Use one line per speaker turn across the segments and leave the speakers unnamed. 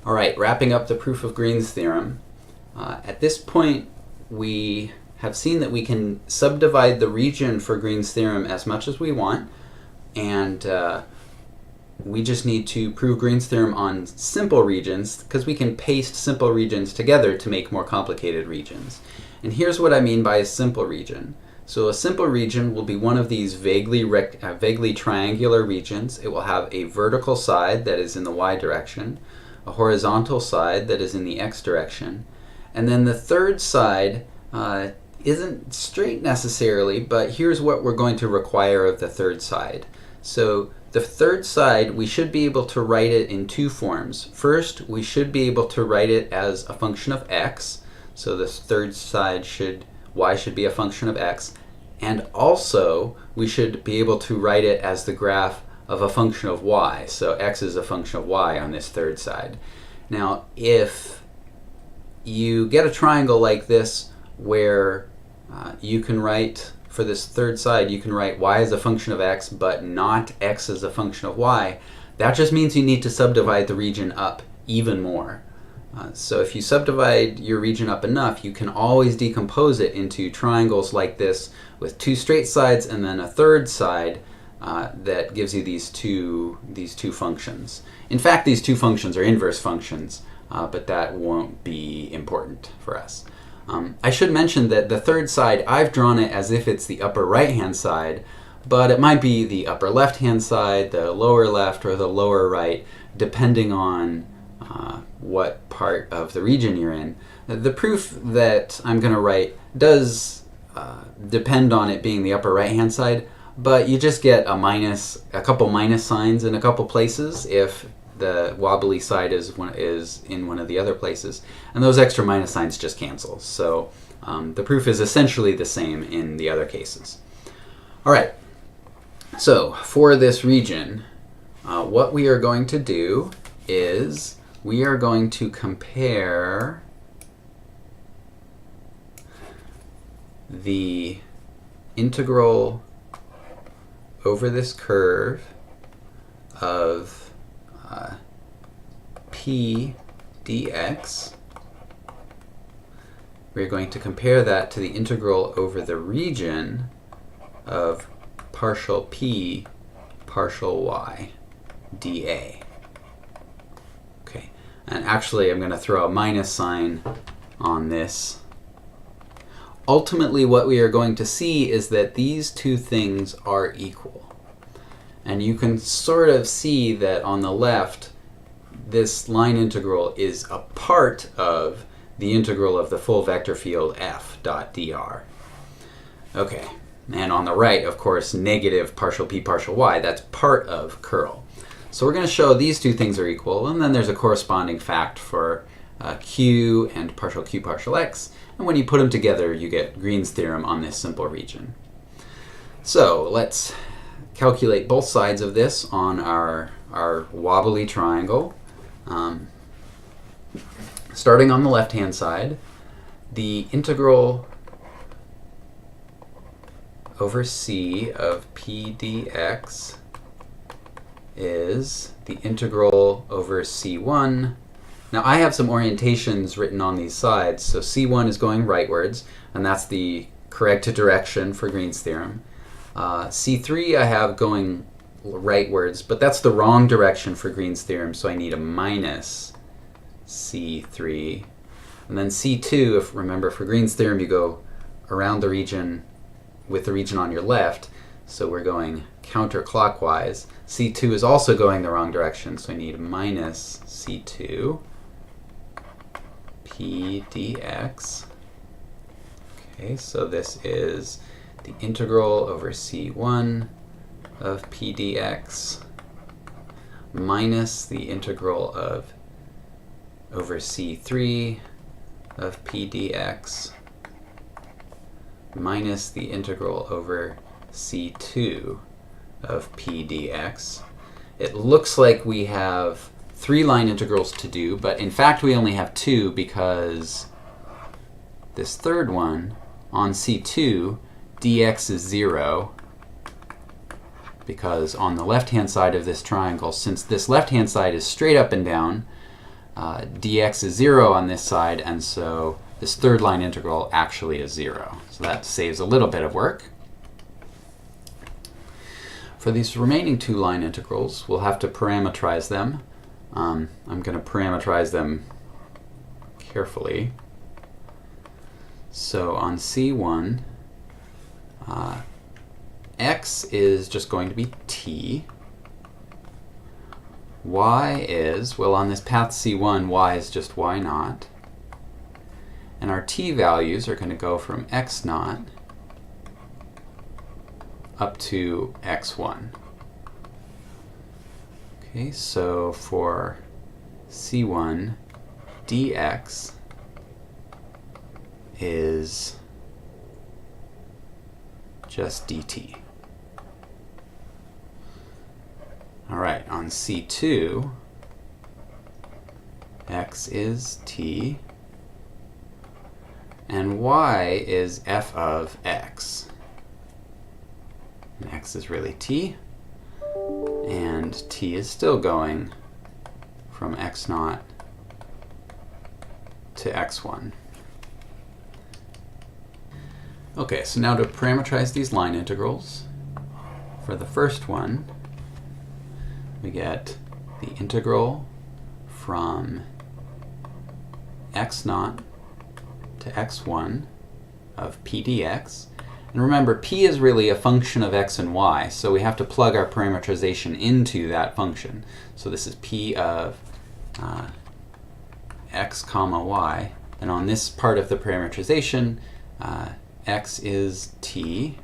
All right, wrapping up the proof of Green's theorem. At this point, we have seen that we can subdivide the region for Green's theorem as much as we want, and we just need to prove Green's theorem on simple regions because we can paste simple regions together to make more complicated regions. And here's what I mean by a simple region. So a simple region will be one of these vaguely triangular regions. It will have a vertical side that is in the y direction, a horizontal side that is in the x direction, and then the third side isn't straight necessarily, but here's what we're going to require of the third side. So the third side, we should be able to write it in two forms. First, we should be able to write it as a function of x. So this third side y should be a function of x. And also, we should be able to write it as the graph of a function of y. So x is a function of y on this third side. Now, if you get a triangle like this where you can write, for this third side, you can write y as a function of x, but not x as a function of y, that just means you need to subdivide the region up even more. So if you subdivide your region up enough, you can always decompose it into triangles like this with two straight sides and then a third side that gives you these two functions. In fact, these two functions are inverse functions, but that won't be important for us. I should mention that the third side, I've drawn it as if it's the upper right-hand side, but it might be the upper left-hand side, the lower left, or the lower right, depending on what part of the region you're in. The proof that I'm going to write does depend on it being the upper right-hand side, but you just get a couple minus signs in a couple places if the wobbly side is in one of the other places, and those extra minus signs just cancel. So the proof is essentially the same in the other cases. All right, so for this region, what we are going to do is we are going to compare the integral over this curve of p dx. We're going to compare that to the integral over the region of partial p partial y dA. Okay, and actually I'm going to throw a minus sign on this. Ultimately, what we are going to see is that these two things are equal. And you can sort of see that on the left, this line integral is a part of the integral of the full vector field f dot dr. Okay, and on the right, of course, negative partial p partial y, that's part of curl. So we're going to show these two things are equal, and then there's a corresponding fact for q and q partial x. And when you put them together, you get Green's theorem on this simple region. So let's calculate both sides of this on our wobbly triangle. Starting on the left-hand side, the integral over c of p dx is the integral over c1. Now I have some orientations written on these sides, so c1 is going rightwards, and that's the correct direction for Green's theorem. c3 I have going rightwards, but that's the wrong direction for Green's theorem, so I need a minus c3. And then c2, if remember for Green's theorem you go around the region with the region on your left, so we're going counterclockwise. c2 is also going the wrong direction, so I need minus c2 p dx. Okay, so this is the integral over c1 of p dx minus the integral of over c3 of p dx minus the integral over c2 of p dx. It looks like we have 3 line integrals to do, but in fact we only have 2 because this third one on c2 dx is 0, because on the left-hand side of this triangle, since this left-hand side is straight up and down, dx is 0 on this side, and so this third line integral actually is 0. So that saves a little bit of work. For these remaining two line integrals, we'll have to parameterize them. I'm going to parameterize them carefully. So on C1, x is just going to be t. Y is, well, on this path C1, y is just y naught. And our t values are going to go from x naught up to x1. Okay, so for C1, dx is just dt. All right, on C2, x is t, and y is f of x. And x is really t, and t is still going from x naught to x1. Okay, so now to parameterize these line integrals. For the first one, we get the integral from x naught to x1 of p dx. And remember, p is really a function of x and y, so we have to plug our parameterization into that function. So this is p of x comma y. And on this part of the parameterization, x is t,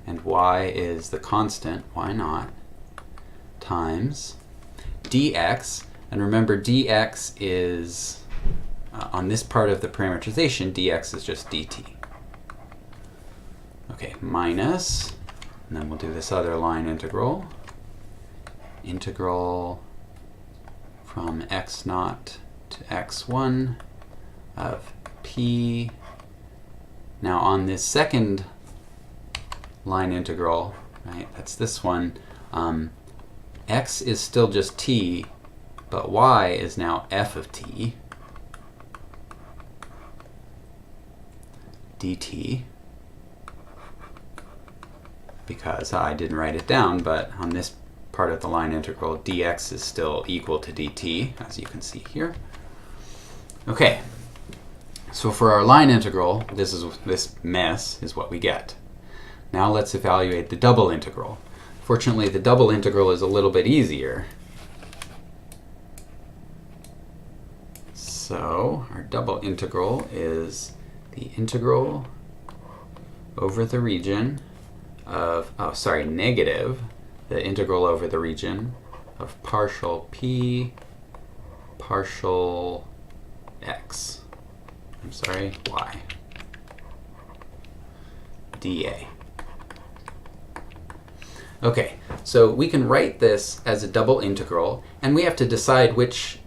and y is the constant, y naught, times dx. And remember, dx is, on this part of the parameterization, dx is just dt. Okay, minus, and then we'll do this other line integral. Integral from x naught to x1 of p. Now on this second line integral, right, that's this one, x is still just t, but y is now f of t dt, because I didn't write it down, but on this part of the line integral, dx is still equal to dt, as you can see here. Okay, so for our line integral, this mess is what we get. Now let's evaluate the double integral. Fortunately, the double integral is a little bit easier. So our double integral is the integral over the region of, negative, the integral over the region of partial p partial x. Y. dA. Okay, so we can write this as a double integral, and we have to decide which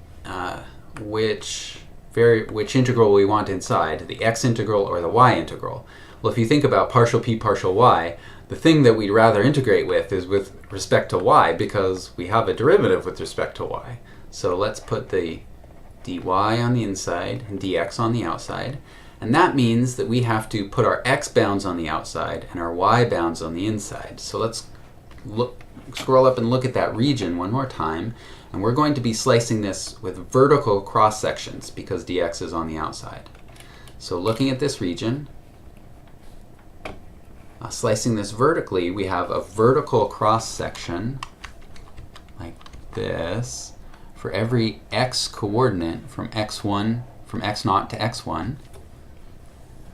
integral we want inside, the x integral or the y integral. Well, if you think about partial p partial y, the thing that we'd rather integrate with is with respect to y, because we have a derivative with respect to y. So let's put the dy on the inside and dx on the outside. And that means that we have to put our x bounds on the outside and our y bounds on the inside. So let's scroll up and look at that region one more time. And we're going to be slicing this with vertical cross sections because dx is on the outside. So looking at this region, slicing this vertically, we have a vertical cross section like this for every x coordinate from x naught to x1.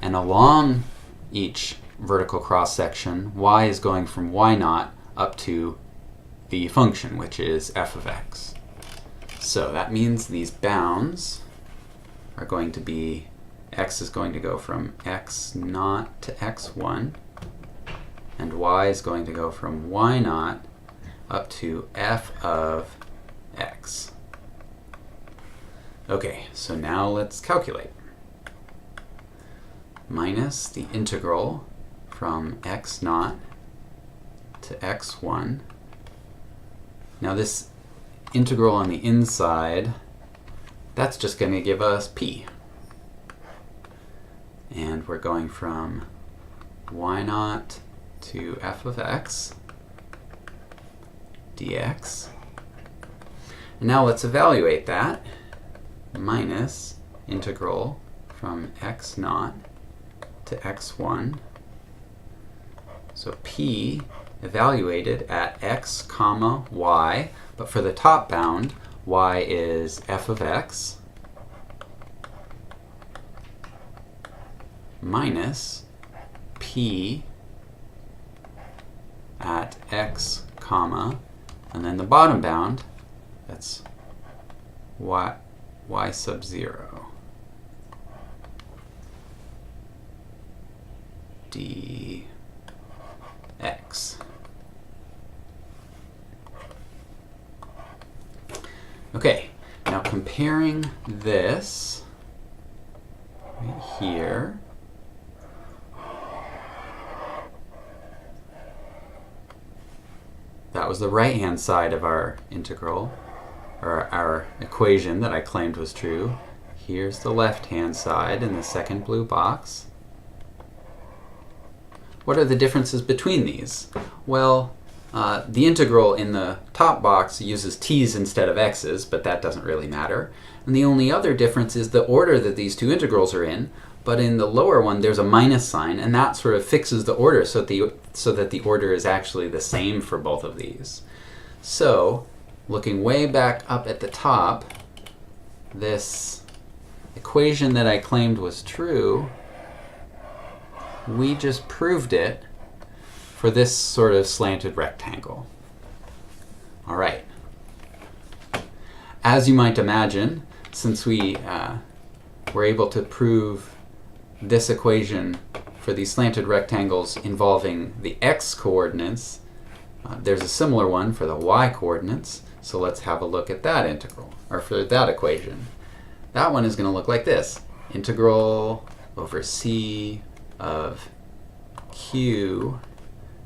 And along each vertical cross section, y is going from y naught up to the function, which is f of x. So that means these bounds are going to be, x is going to go from x naught to x1, and y is going to go from y naught up to f of x. Okay, so now let's calculate. Minus the integral from x naught to x1. Now this integral on the inside that's just going to give us p. And we're going from y0 to f of x dx. And now let's evaluate that. Minus integral from x0 to x1. So p evaluated at x comma y, but for the top bound, y is f of x minus p at x comma, and then the bottom bound, that's y sub 0 dx. Okay, now comparing this right here, that was the right-hand side of our integral, or our equation that I claimed was true. Here's the left-hand side in the second blue box. What are the differences between these? Well, the integral in the top box uses t's instead of x's, but that doesn't really matter. And the only other difference is the order that these two integrals are in, but in the lower one there's a minus sign, and that sort of fixes the order so that the order is actually the same for both of these. So, looking way back up at the top, this equation that I claimed was true, we just proved it for this sort of slanted rectangle. All right. As you might imagine, since we were able to prove this equation for these slanted rectangles involving the x coordinates, there's a similar one for the y coordinates. So let's have a look at that integral, or for that equation. That one is going to look like this. Integral over c of q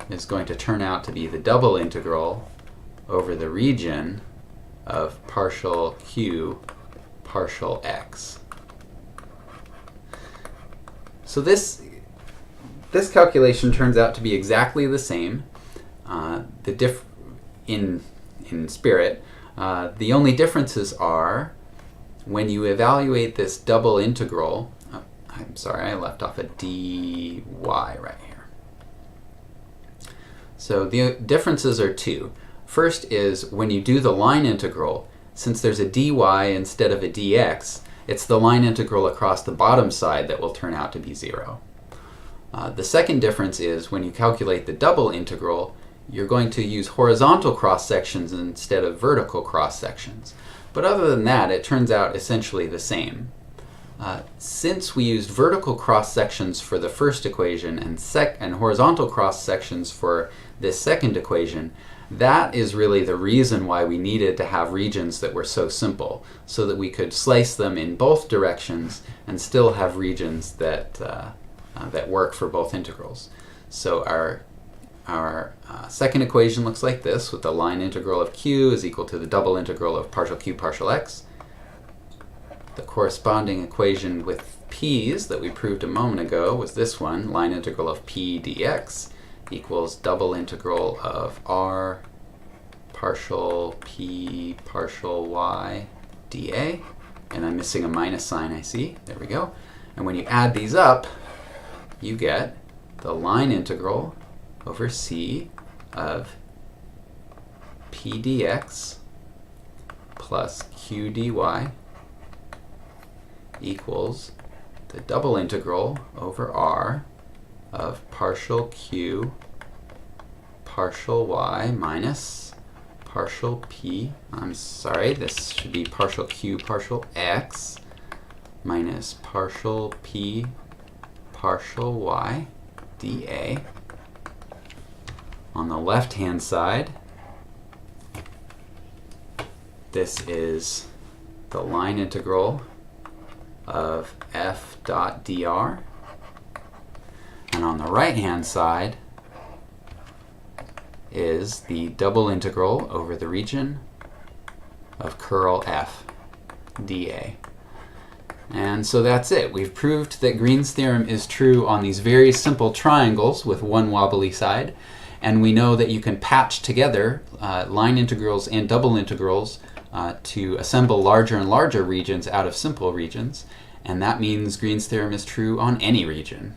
is going to turn out to be the double integral over the region of partial q partial x. So this calculation turns out to be exactly the same. In spirit, the only differences are when you evaluate this double integral. I'm sorry, I left off a dy right here. So the differences are two. First is when you do the line integral, since there's a dy instead of a dx, it's the line integral across the bottom side that will turn out to be 0. The second difference is when you calculate the double integral, you're going to use horizontal cross sections instead of vertical cross sections. But other than that, it turns out essentially the same. Since we used vertical cross sections for the first equation and horizontal cross sections for this second equation, that is really the reason why we needed to have regions that were so simple, so that we could slice them in both directions and still have regions that work for both integrals. So our second equation looks like this, with the line integral of q is equal to the double integral of partial q partial x. The corresponding equation with p's that we proved a moment ago was this one, line integral of p dx equals double integral of r partial p partial y dA. And I'm missing a minus sign, I see. There we go. And when you add these up, you get the line integral over c of p dx plus q dy equals the double integral over r of partial q partial y minus partial p, I'm sorry, this should be partial q partial x minus partial p partial y dA. On the left-hand side, this is the line integral of f dot dr. And on the right-hand side is the double integral over the region of curl f. dA. And so that's it. We've proved that Green's theorem is true on these very simple triangles with one wobbly side. And we know that you can patch together line integrals and double integrals to assemble larger and larger regions out of simple regions. And that means Green's theorem is true on any region.